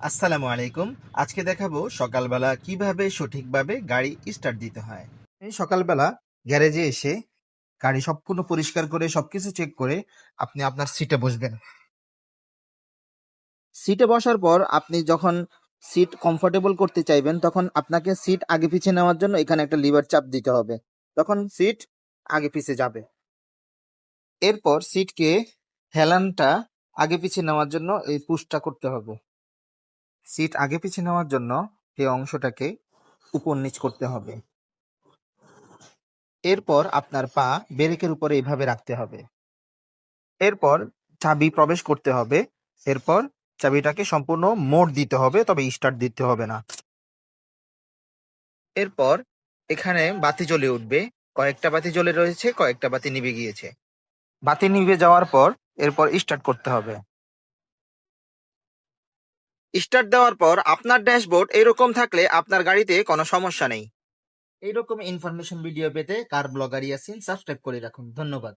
আসসালামু আলাইকুম। আজকে দেখাবো সকালবেলা কিভাবে সঠিকভাবে গাড়ি স্টার্ট দিতে হয়। এই সকালবেলা গ্যারেজে এসে গাড়ি সম্পূর্ণ পরিষ্কার করে সবকিছু চেক করে আপনি আপনার সিটে বসবেন। সিটে বসার পর আপনি যখন সিট কমফোর্টেবল করতে চাইবেন তখন আপনাকে সিট আগে পিছে নেওয়ার জন্য এখানে একটা লিভার চাপ দিতে হবে। তখন সিট আগে পিছে যাবে। এরপর সিটকে হেলানটা আগে পিছে নেওয়ার জন্য এই পুশটা করতে হবে। সিট আগে পিছে নেওয়ার জন্য এই অংশটাকে উপর নিচ করতে হবে। এরপর আপনার পা ব্রেকের উপরে এভাবে রাখতে হবে। এরপর চাবি প্রবেশ করতে হবে। এরপর চাবিটাকে সম্পূর্ণ মোড় দিতে হবে, তবে স্টার্ট দিতে হবে না। এরপর এখানে বাতি জ্বলে উঠবে। কয়েকটা বাতি জ্বলে রয়েছে, কয়েকটা বাতি নিভে গিয়েছে। বাতি নিভে যাওয়ার পর এরপর স্টার্ট করতে হবে। স্টার্ট দেওয়ার পর আপনার ড্যাশবোর্ড এরকম থাকলে আপনার গাড়িতে কোনো সমস্যা নেই। এইরকম ইনফরমেশন ভিডিও পেতে কার ব্লগার ইয়াসিন সাবস্ক্রাইব করে রাখুন। ধন্যবাদ।